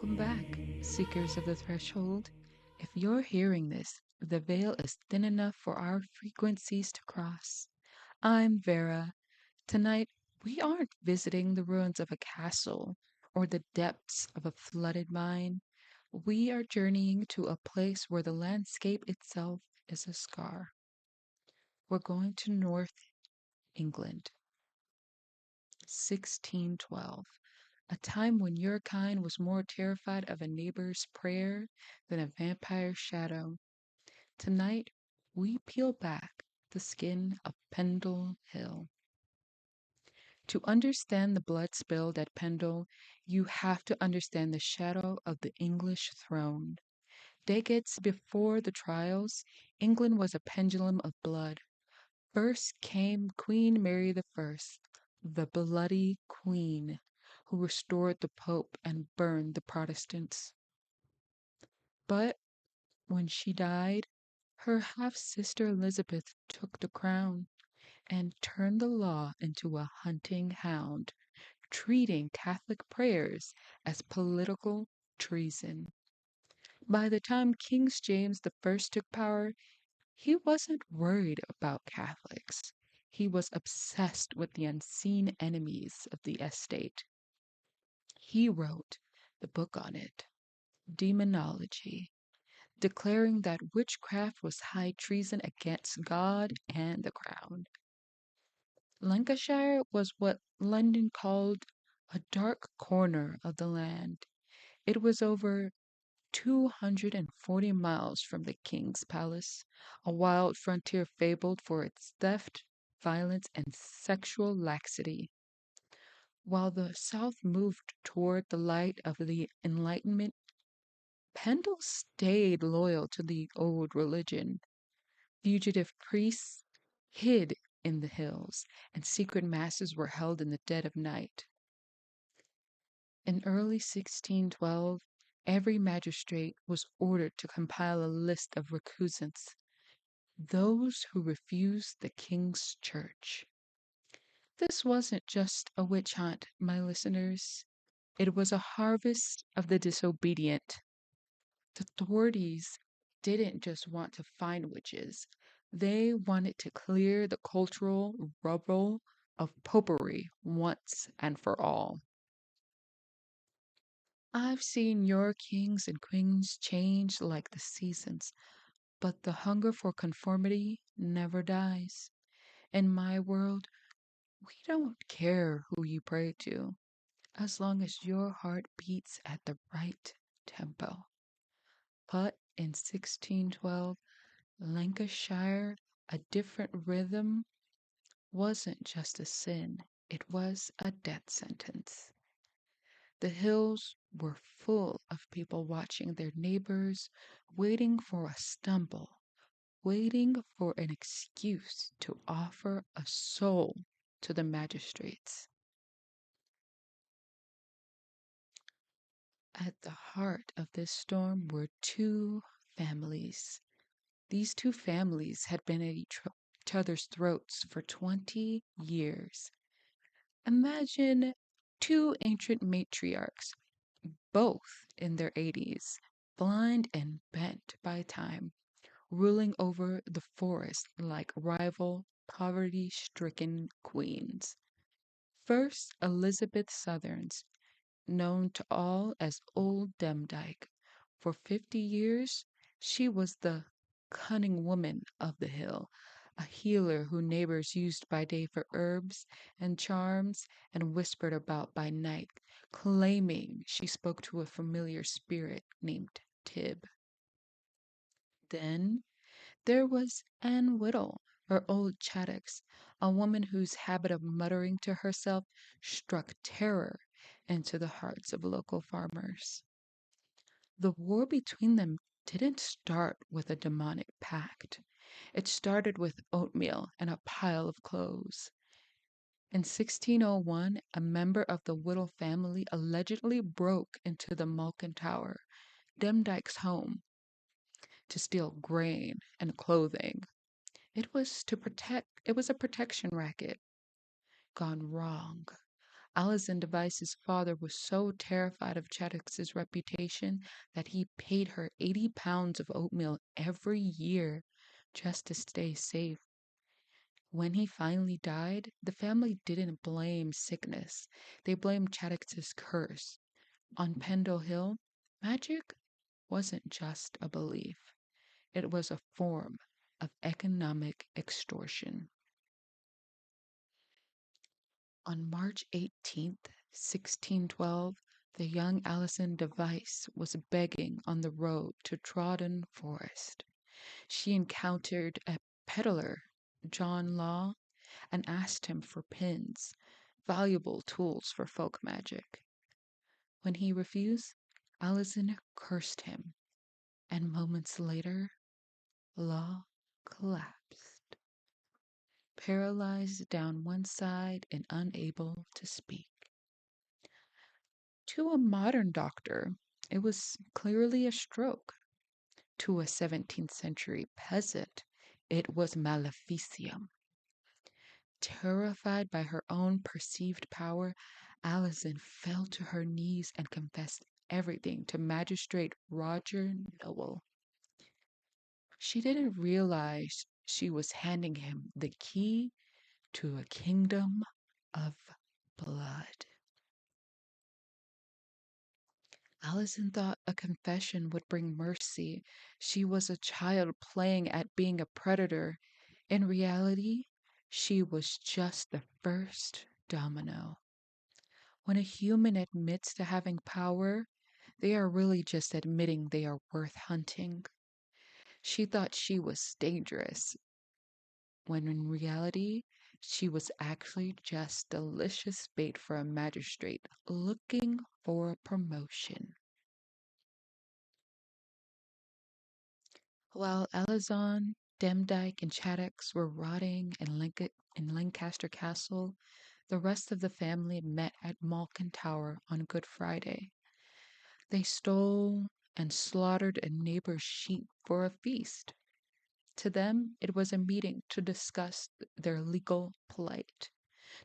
welcome back, seekers of the threshold. If you're hearing this, the veil is thin enough for our frequencies to cross. I'm Vera. Tonight, we aren't visiting the ruins of a castle or the depths of a flooded mine. We are journeying to a place where the landscape itself is a scar. We're going to North England, 1612, a time when your kind was more terrified of a neighbor's prayer than a vampire's shadow. Tonight, we peel back the skin of Pendle Hill. To understand the blood spilled at Pendle, you have to understand the shadow of the English throne. Decades before the trials, England was a pendulum of blood. First came Queen Mary the bloody queen, who restored the Pope and burned the Protestants. But when she died, her half sister Elizabeth took the crown and turned the law into a hunting hound, treating Catholic prayers as political treason. By the time King James I took power, he wasn't worried about Catholics. He was obsessed with the unseen enemies of the estate. He wrote the book on it, Demonology, declaring that witchcraft was high treason against God and the crown. Lancashire was what London called a dark corner of the land. It was over 240 miles from the king's palace, a wild frontier fabled for its theft, violence, and sexual laxity. While the South moved toward the light of the Enlightenment, Pendle stayed loyal to the old religion. Fugitive priests hid in the hills, and secret masses were held in the dead of night. In early 1612, every magistrate was ordered to compile a list of recusants, those who refused the king's church. This wasn't just a witch hunt, my listeners. It was a harvest of the disobedient. The authorities didn't just want to find witches, they wanted to clear the cultural rubble of popery once and for all. I've seen your kings and queens change like the seasons, but the hunger for conformity never dies. In my world, we don't care who you pray to, as long as your heart beats at the right tempo. But in 1612, Lancashire, a different rhythm, wasn't just a sin, it was a death sentence. The hills were full of people watching their neighbors, waiting for a stumble, waiting for an excuse to offer a soul to the magistrates. At the heart of this storm were two families. These two families had been at each other's throats for 20 years. Imagine two ancient matriarchs, both in their 80s, blind and bent by time, ruling over the forest like rival, poverty stricken queens. First, Elizabeth Southerns, known to all as Old Demdike. For 50 years, she was the cunning woman of the hill, a healer who neighbors used by day for herbs and charms and whispered about by night, claiming she spoke to a familiar spirit named Tib. Then there was Anne Whittle, her old Chaddocks, a woman whose habit of muttering to herself struck terror into the hearts of local farmers. The war between them didn't start with a demonic pact. It started with oatmeal and a pile of clothes. In 1601, a member of the Whittle family allegedly broke into the Malkin Tower, Demdike's home, to steal grain and clothing. It was a protection racket gone wrong. Alison Device's father was so terrified of Chattox's reputation that he paid her 80 pounds of oatmeal every year just to stay safe. When he finally died, the family didn't blame sickness. They blamed Chattox's curse. On Pendle Hill, magic wasn't just a belief, it was a form of economic extortion. On March 18th, 1612, the young Alison Device was begging on the road to Trodden Forest. She encountered a peddler, John Law, and asked him for pins, valuable tools for folk magic. When he refused, Alison cursed him, and moments later, Law collapsed, paralyzed down one side and unable to speak. To a modern doctor, it was clearly a stroke. To a 17th century peasant, it was maleficium. Terrified by her own perceived power, Alison fell to her knees and confessed everything to Magistrate Roger Nowell. She didn't realize she was handing him the key to a kingdom of blood. Alison thought a confession would bring mercy. She was a child playing at being a predator. In reality, she was just the first domino. When a human admits to having power, they are really just admitting they are worth hunting. She thought she was dangerous, when in reality, she was actually just delicious bait for a magistrate looking for a promotion. While Alazon, Demdike, and Chattox were rotting in Lancaster Castle, the rest of the family met at Malkin Tower on Good Friday. They stole and slaughtered a neighbor's sheep for a feast. To them, it was a meeting to discuss their legal plight.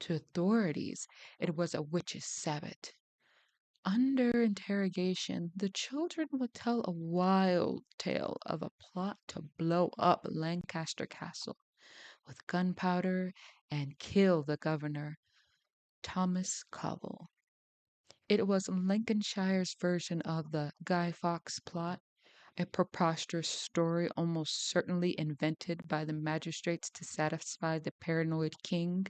To authorities, it was a witches' Sabbath. Under interrogation, the children would tell a wild tale of a plot to blow up Lancaster Castle with gunpowder and kill the governor, Thomas Cobble. It was Lincolnshire's version of the Guy Fawkes plot, a preposterous story almost certainly invented by the magistrates to satisfy the paranoid king.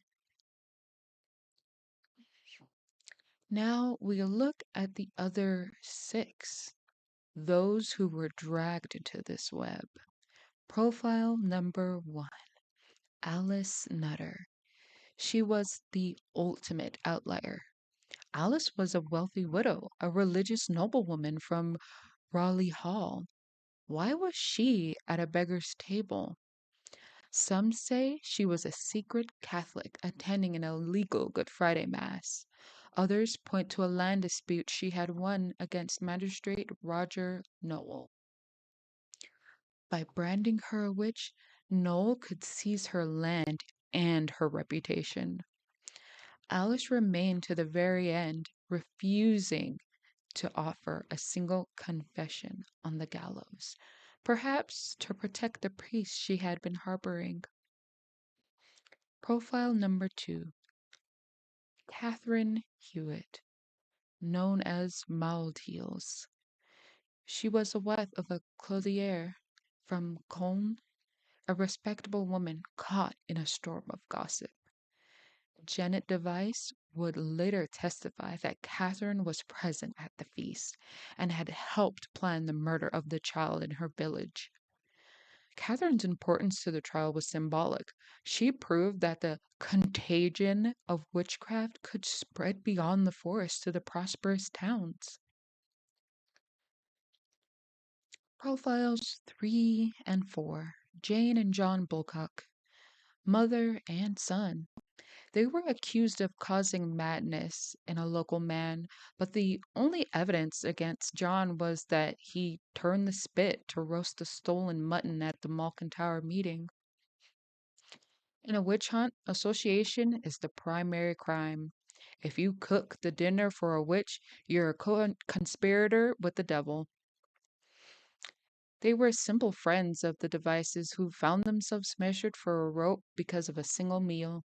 Now we look at the other six, those who were dragged into this web. Profile number one, Alice Nutter. She was the ultimate outlier. Alice was a wealthy widow, a religious noblewoman from Raleigh Hall. Why was she at a beggar's table? Some say she was a secret Catholic attending an illegal Good Friday Mass. Others point to a land dispute she had won against Magistrate Roger Nowell. By branding her a witch, Nowell could seize her land and her reputation. Alice remained to the very end, refusing to offer a single confession on the gallows, perhaps to protect the priest she had been harboring. Profile number two, Catherine Hewitt, known as Mild Heels. She was the wife of a clothier from Colne, a respectable woman caught in a storm of gossip. Janet Device would later testify that Catherine was present at the feast and had helped plan the murder of the child in her village. Catherine's importance to the trial was symbolic. She proved that the contagion of witchcraft could spread beyond the forest to the prosperous towns. Profiles 3 and 4, Jane and John Bulcock, mother and son. They were accused of causing madness in a local man, but the only evidence against John was that he turned the spit to roast the stolen mutton at the Malkin Tower meeting. In a witch hunt, association is the primary crime. If you cook the dinner for a witch, you're a conspirator with the devil. They were simple friends of the devices who found themselves measured for a rope because of a single meal.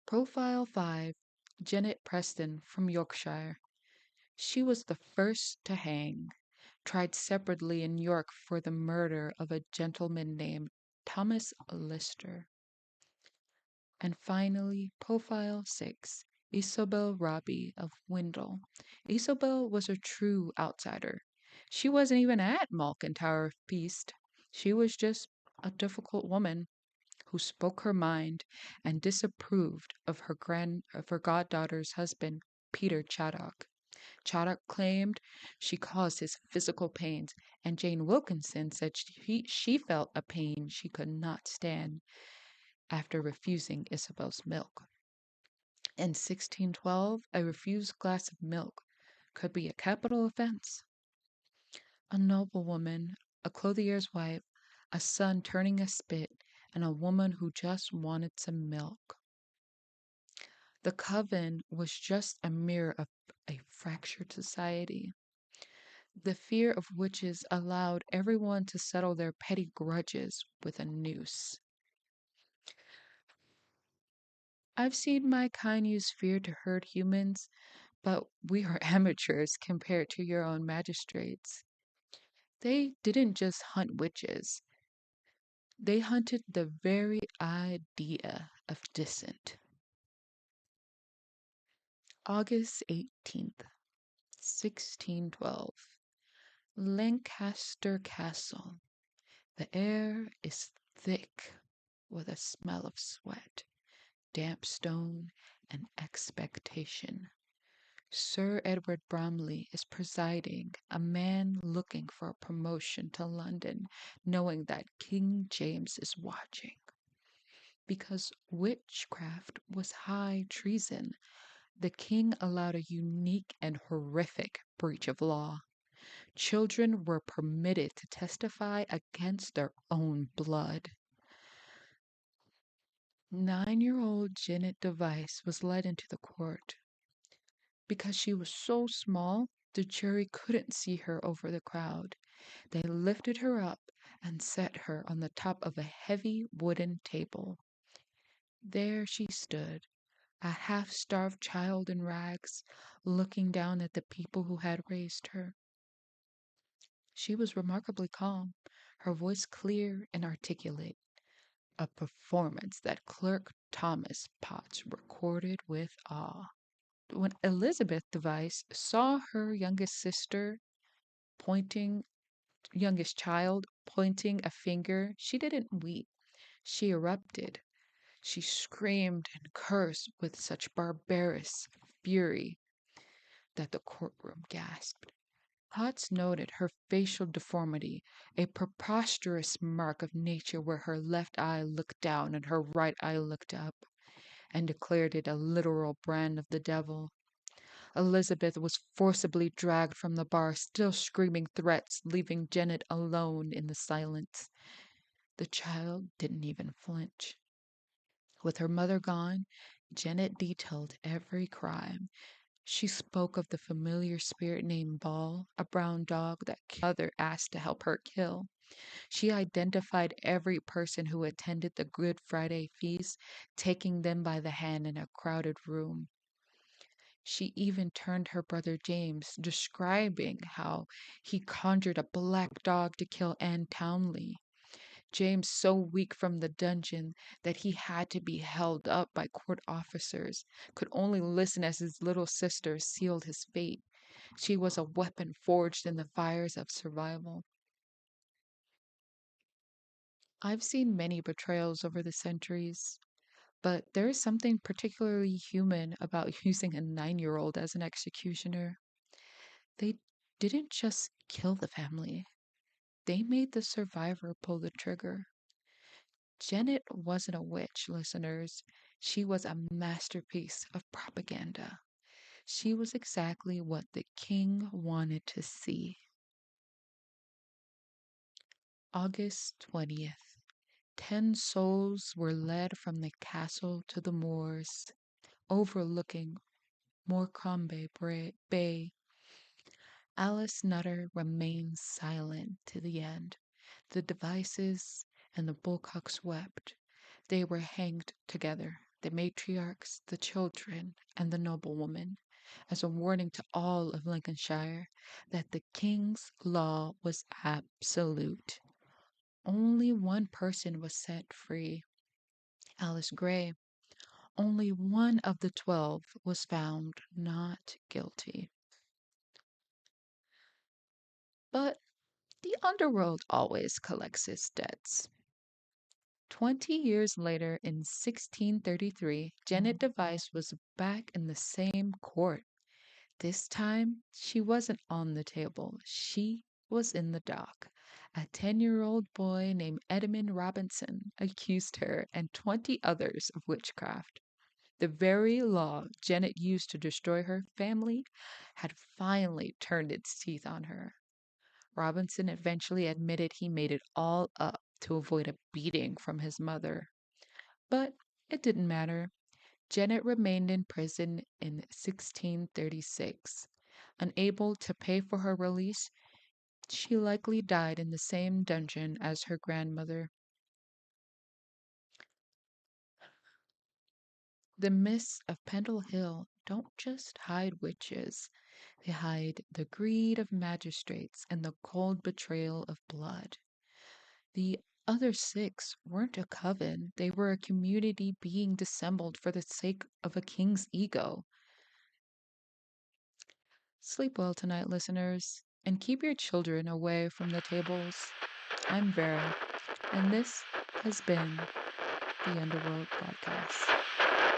Profile 5, Janet Preston from Yorkshire. She was the first to hang, tried separately in York for the murder of a gentleman named Thomas Lister. And finally, Profile 6, Isobel Robbie of Windle. Isobel was a true outsider. She wasn't even at Malkin Tower Feast. She was just a difficult woman who spoke her mind and disapproved of her goddaughter's husband, Peter Chaddock. Chaddock claimed she caused his physical pains, and Jane Wilkinson said she felt a pain she could not stand after refusing Isabel's milk. In 1612, a refused glass of milk could be a capital offense. A noblewoman, a clothier's wife, a son turning a spit, and a woman who just wanted some milk. The coven was just a mirror of a fractured society. The fear of witches allowed everyone to settle their petty grudges with a noose. I've seen my kind use fear to hurt humans, but we are amateurs compared to your own magistrates. They didn't just hunt witches, they hunted the very idea of dissent. August 18th, 1612. Lancaster Castle. The air is thick with a smell of sweat, damp stone, and expectation. Sir Edward Bromley is presiding, a man looking for a promotion to London, knowing that King James is watching. Because witchcraft was high treason, the king allowed a unique and horrific breach of law. Children were permitted to testify against their own blood. 9-year-old Janet Device was led into the court. Because she was so small, the jury couldn't see her over the crowd. They lifted her up and set her on the top of a heavy wooden table. There she stood, a half starved child in rags, looking down at the people who had raised her. She was remarkably calm, her voice clear and articulate, a performance that Clerk Thomas Potts recorded with awe. When Elizabeth Device saw her pointing youngest child pointing a finger, she didn't weep. She erupted. She screamed and cursed with such barbarous fury that the courtroom gasped. Potts noted her facial deformity, a preposterous mark of nature where her left eye looked down and her right eye looked up, and declared it a literal brand of the devil. Elizabeth was forcibly dragged from the bar, still screaming threats, leaving Janet alone in the silence. The child didn't even flinch. With her mother gone, Janet detailed every crime. She spoke of the familiar spirit named Ball, a brown dog that mother asked to help her kill. She identified every person who attended the Good Friday feast, taking them by the hand in a crowded room. She even turned her brother James, describing how he conjured a black dog to kill Anne Townley. James, so weak from the dungeon that he had to be held up by court officers, could only listen as his little sister sealed his fate. She was a weapon forged in the fires of survival. I've seen many betrayals over the centuries, but there is something particularly human about using a 9-year-old as an executioner. They didn't just kill the family, they made the survivor pull the trigger. Janet wasn't a witch, listeners. She was a masterpiece of propaganda. She was exactly what the king wanted to see. August 20th. 10 souls were led from the castle to the moors. overlooking Bay. Alice Nutter remained silent to the end. The devices and the bullcocks wept. They were hanged together, the matriarchs, the children, and the noblewoman, as a warning to all of Lincolnshire that the king's law was absolute. Only one person was set free, Alice Gray. Only one of the 12 was found not guilty. But the underworld always collects its debts. 20 years later, in 1633, Janet Device was back in the same court. This time, she wasn't on the table, she was in the dock. A 10-year-old boy named Edmund Robinson accused her and 20 others of witchcraft. The very law Janet used to destroy her family had finally turned its teeth on her. Robinson eventually admitted he made it all up to avoid a beating from his mother. But it didn't matter. Janet remained in prison in 1636. Unable to pay for her release, she likely died in the same dungeon as her grandmother. The myths of Pendle Hill don't just hide witches, they hide the greed of magistrates and the cold betrayal of blood. The other six weren't a coven, they were a community being dissembled for the sake of a king's ego. Sleep well tonight, listeners, and keep your children away from the tables. I'm Vera, and this has been the Underworld Podcast.